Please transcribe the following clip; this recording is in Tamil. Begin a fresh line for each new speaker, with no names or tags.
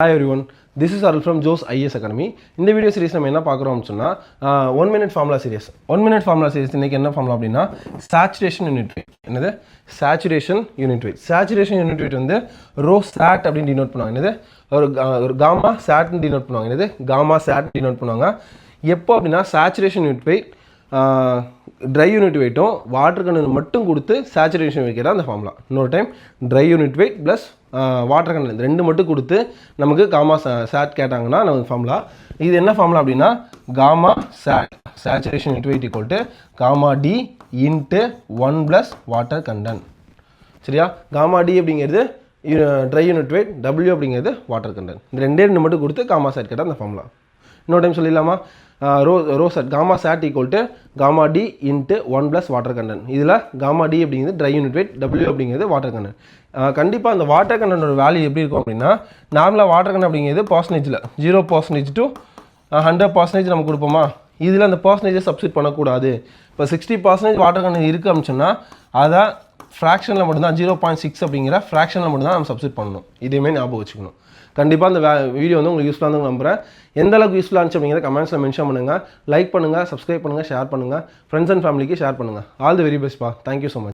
Hi everyone, this is Arul from Joe's IAS Academy. இந்த வீடியோ சீரிஸ் நம்ம என்ன பார்க்குறோம் சொன்னா 1 minute formula series. 1 minute formula series இன்னைக்கு என்ன ஃபார்முலா அப்படின்னா saturation unit weight. என்னது saturation unit weight. Saturation unit weight வந்து rho sat அப்படின்னு டினோட் பண்ணுவாங்க. என்னது ஒரு gamma sat ன்னு டினோட் பண்ணுவாங்க. என்னது gamma sat டினோட் பண்ணுவாங்க. எப்போ அப்படின்னா saturation unit weight dry unit வெயிட்டும் வாட்டர் கண்டென்ட் மட்டும் கொடுத்து சேச்சுரேஷன் வைக்கிறதா அந்த ஃபார்முலா. இன்னொரு time dry unit weight plus water content ரெண்டு மட்டும் கொடுத்து நமக்கு காமா சேட் கேட்டாங்கன்னா நமக்கு ஃபார்முலா. இது என்ன ஃபார்முலா அப்படின்னா gamma sat saturation unit weight equal to gamma D into 1 plus water content. சரியா? காமா டி அப்படிங்கிறது ட்ரை யூனிட் வெயிட், டபிள்யூ அப்படிங்கிறது வாட்டர் கண்டென்ட். இந்த ரெண்டு மட்டும் கொடுத்து காமா சேட் கேட்டால் அந்த ஃபார்முலா. இன்னொரு டைம் சொல்லிடலாமா? Rho sat gamma sat equal to gamma D into 1 plus water content. இதில் காமா டி அப்படிங்கிறது ட்ரை யூனிட் வெயிட், டபிள்யூ அப்படிங்கிறது வாட்டர் கண்டென்ட். கண்டிப்பாக அந்த வாட்டர் கண்டென்ட்டோட வேல்யூ எப்படி இருக்கும் அப்படின்னா, நார்மலாக வாட்டர் கண்டென்ட் அப்படிங்கிறது பர்சன்டேஜில் 0% to 100% நம்ம கொடுப்போமா? இதில் அந்த பர்சன்டேஜை சப்ஸ்டிட் பண்ணக்கூடாது. இப்போ 60% வாட்டர் கண்டென்ட் இருக்குது அப்படின்னு சொன்னால் அதை ஃப்ராக்ஷனில் மட்டும்தான் 0.6 அப்படிங்கிற ஃப்ராக்ஷனில் மட்டும்தான் நம்ம சப்ஸ்டிட் பண்ணணும். இதேமாதிரி ஞாபகம் வச்சுக்கணும். கண்டிப்பாக அந்த வீடியோ வந்து உங்களுக்கு யூஸ்ஃபுல்லாக இருந்து நம்புகிறேன். எந்த அளவுக்கு யூஸ்ஃபுல்லாக இருந்துச்சு அப்படிங்கிற கமெண்ட்ஸில் மென்ஷன் பண்ணுங்கள். லைக் பண்ணுங்கள், சப்ஸ்கிரைப் பண்ணுங்கள், ஷேர் பண்ணுங்கள், ஃப்ரெண்ட்ஸ் அண்ட் ஃபேமிலிக்கு ஷேர் பண்ணுங்கள். ஆல் தி வெரி பெஸ்ட் பா. Thank you so much.